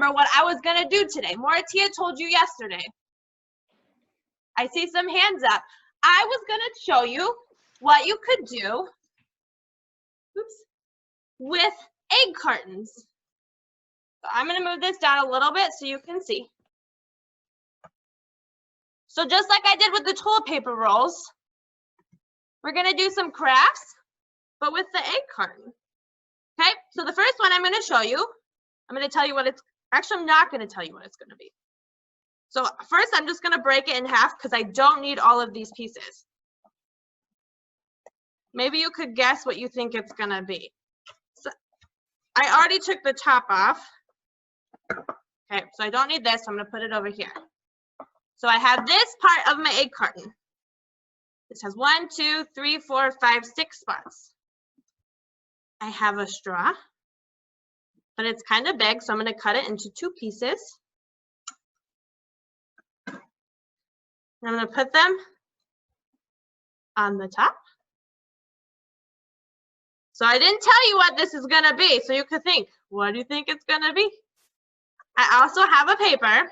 remember what I was going to do today. Morah told you yesterday. I see some hands up. I was going to show you what you could do with egg cartons. So I'm going to move this down a little bit so you can see. So just like I did with the toilet paper rolls, we're going to do some crafts, but with the egg carton. Okay, so the first one I'm going to show you, I'm going to tell you what it's, actually I'm not going to tell you what it's going to be. So first I'm just going to break it in half because I don't need all of these pieces. Maybe you could guess what you think it's going to be. So I already took the top off. Okay, so I don't need this, so I'm going to put it over here. So I have this part of my egg carton. This has 1, 2, 3, 4, 5, 6 spots. I have a straw, but it's kind of big, so I'm going to cut it into 2 pieces. And I'm going to put them on the top. So I didn't tell you what this is going to be, so you could think, what do you think it's going to be? I also have a paper,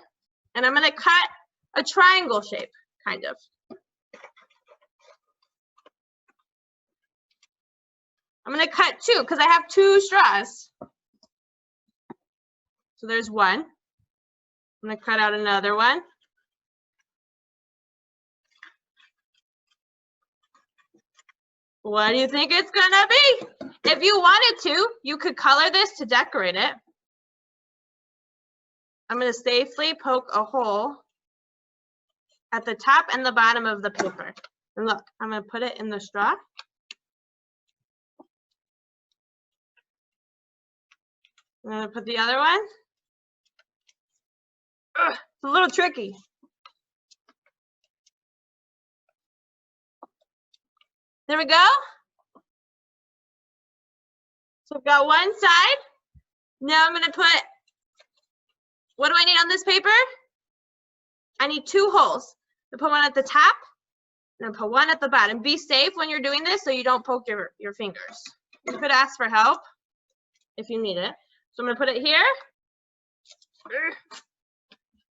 and I'm going to cut a triangle shape, kind of. I'm going to cut 2 because I have 2 straws. So there's 1. I'm going to cut out another one. What do you think it's going to be? If you wanted to, you could color this to decorate it. I'm going to safely poke a hole at the top and the bottom of the paper. And look, I'm going to put it in the straw. I'm going to put the other one. Ugh, it's a little tricky. There we go. So I've got one side. Now I'm going to put, what do I need on this paper? I need 2 holes. I'm going to put one at the top and then put one at the bottom. Be safe when you're doing this so you don't poke your fingers. You could ask for help if you need it. So I'm going to put it here. I'm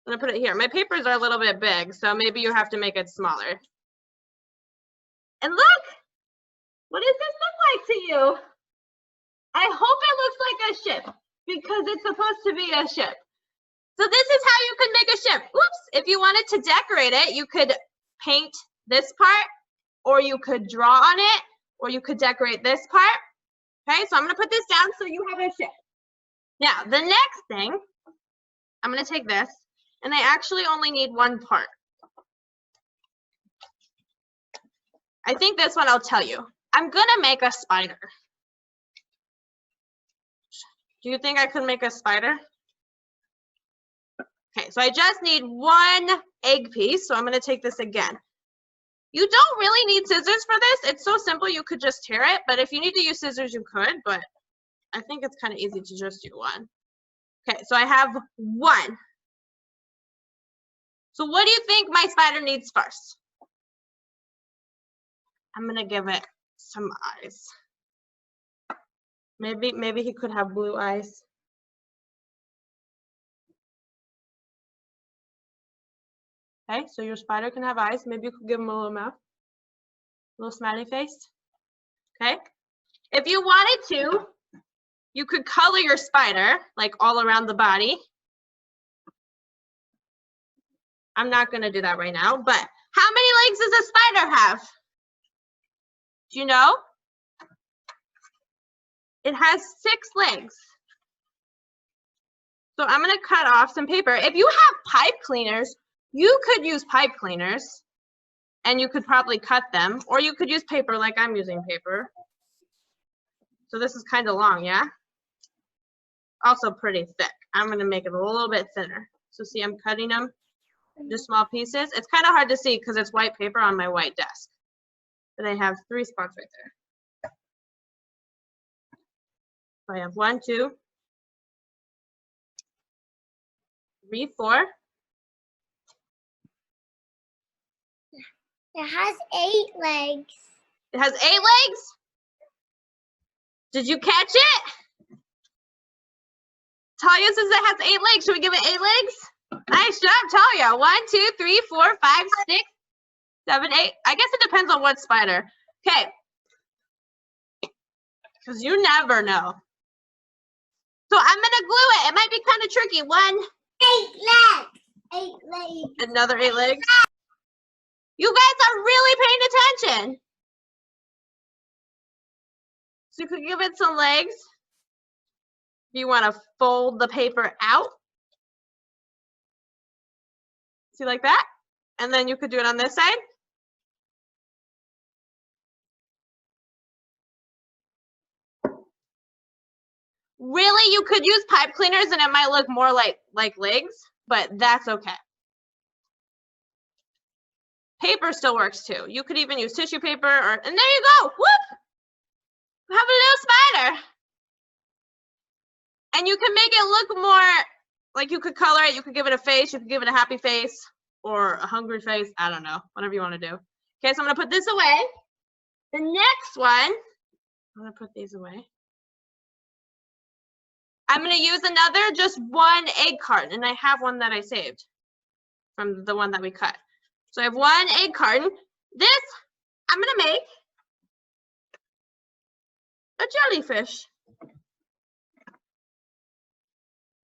going to put it here. My papers are a little bit big, so maybe you have to make it smaller. And look, what does this look like to you? I hope it looks like a ship because it's supposed to be a ship. So this is how you could make a ship. Oops, if you wanted to decorate it, you could paint this part, or you could draw on it, or you could decorate this part. Okay, so I'm going to put this down so you have a ship. Now, the next thing, I'm going to take this, and I actually only need 1 part. I think this one I'll tell you. I'm going to make a spider. Do you think I could make a spider? Okay, so I just need 1 egg piece, so I'm going to take this again. You don't really need scissors for this. It's so simple, you could just tear it, but if you need to use scissors, you could, but I think it's kind of easy to just do 1. Okay, so I have 1. So what do you think my spider needs first? I'm going to give it some eyes. Maybe he could have blue eyes. Okay, so your spider can have eyes. Maybe you could give him a little mouth, a little smiley face. Okay, if you wanted to, you could color your spider like all around the body. I'm not going to do that right now, but how many legs does a spider have? Do you know? It has 6 legs. So I'm going to cut off some paper. If you have pipe cleaners, you could use pipe cleaners and you could probably cut them, or you could use paper like I'm using paper. So this is kind of long, yeah? Also pretty thick. I'm going to make it a little bit thinner. So see, I'm cutting them into small pieces. It's kind of hard to see because it's white paper on my white desk. But I have 3 spots right there. So I have 1, 2, 3, 4. It has 8 legs. It has 8 legs? Did you catch it? Talia says it has 8 legs. Should we give it 8 legs? Nice job, Talia. 1, 2, 3, 4, 5, 6, 7, 8. I guess it depends on what spider. Okay. Because you never know. So I'm going to glue it. It might be kind of tricky. 1. 8 legs. 8 legs. Another 8 legs. You guys are really paying attention. So you could give it some legs. You want to fold the paper out. See, like that? And then you could do it on this side. Really, you could use pipe cleaners and it might look more like legs, but that's okay. Paper still works too. You could even use tissue paper and there you go. Whoop! We have a little spider. And you can make it look more like you could color it. You could give it a face. You could give it a happy face or a hungry face. I don't know, whatever you want to do. Okay, so I'm going to put this away. The next one, I'm going to put these away. I'm going to use another, just 1 egg carton, and I have one that I saved from the one that we cut. So I have 1 egg carton. This, I'm going to make a jellyfish.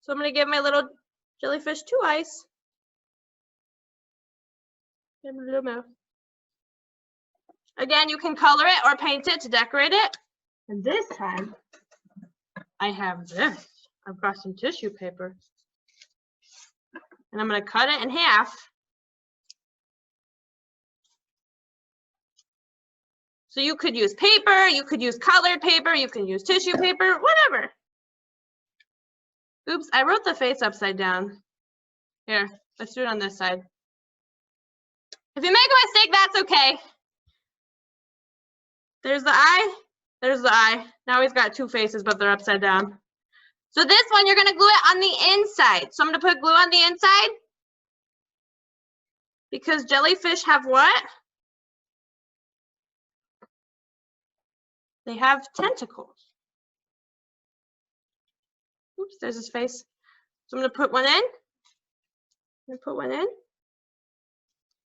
So I'm going to give my little jellyfish 2 eyes. And a little mouth. Again, you can color it or paint it to decorate it. And this time, I have this. I've got some tissue paper. And I'm going to cut it in half. So you could use paper, you could use colored paper, you can use tissue paper, whatever. Oops, I wrote the face upside down. Here, let's do it on this side. If you make a mistake, that's okay. There's the eye, there's the eye. Now he's got 2 faces, but they're upside down. So this one, you're gonna glue it on the inside. So I'm gonna put glue on the inside because jellyfish have what? They have tentacles. Oops, there's his face. So I'm gonna put one in, and put one in.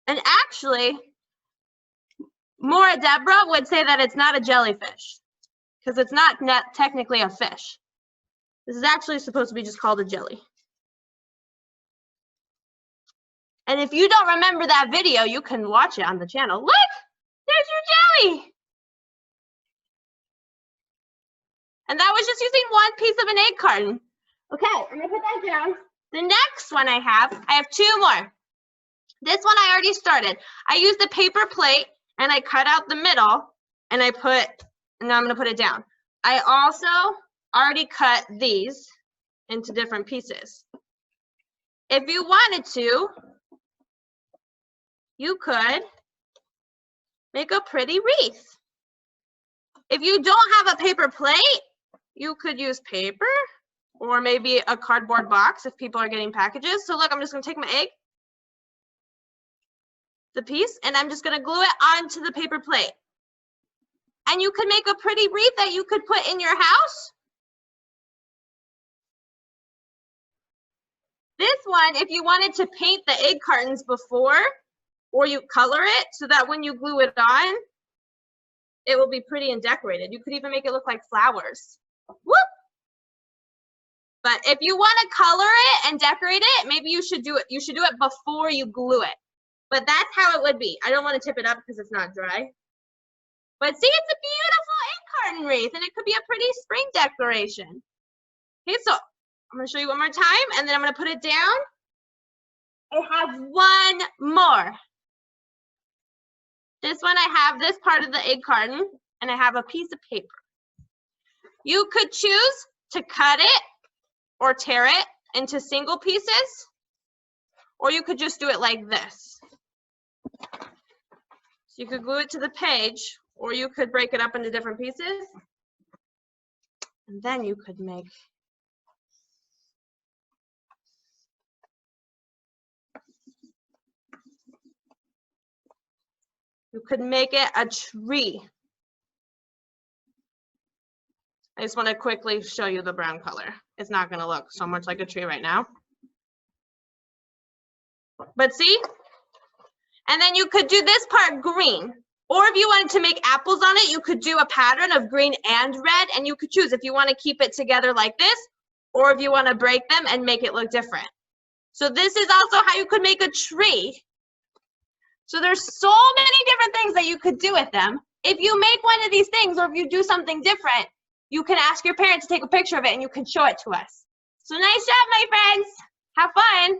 And actually, Morah Deborah would say that it's not a jellyfish because it's not technically a fish. This is actually supposed to be just called a jelly. And if you don't remember that video, you can watch it on the channel. Look, there's your jelly. And that was just using 1 piece of an egg carton. Okay, I'm gonna put that down. The next one I have 2 more. This one I already started. I used a paper plate and I cut out the middle and now I'm gonna put it down. I also already cut these into different pieces. If you wanted to, you could make a pretty wreath. If you don't have a paper plate, you could use paper or maybe a cardboard box if people are getting packages. So look, I'm just gonna take my egg, the piece, and I'm just gonna glue it onto the paper plate. And you could make a pretty wreath that you could put in your house. This one, if you wanted to paint the egg cartons before, or you color it so that when you glue it on, it will be pretty and decorated. You could even make it look like flowers. Whoop! But if you want to color it and decorate it, maybe you should do it. You should do it before you glue it. But that's how it would be. I don't want to tip it up because it's not dry. But see, it's a beautiful egg carton wreath, and it could be a pretty spring decoration. Okay, so I'm going to show you one more time, and then I'm going to put it down. I have 1 more. This one, I have this part of the egg carton, and I have a piece of paper. You could choose to cut it or tear it into single pieces, or you could just do it like this. So you could glue it to the page, or you could break it up into different pieces, and then you could make it a tree. I just want to quickly show you the brown color. it's not gonna look so much like a tree right now. But see? And then you could do this part green. Or if you wanted to make apples on it, you could do a pattern of green and red, and you could choose if you want to keep it together like this, or if you want to break them and make it look different. So this is also how you could make a tree. So there's so many different things that you could do with them. If you make one of these things, or if you do something different, you can ask your parents to take a picture of it and you can show it to us. So nice job, my friends. Have fun.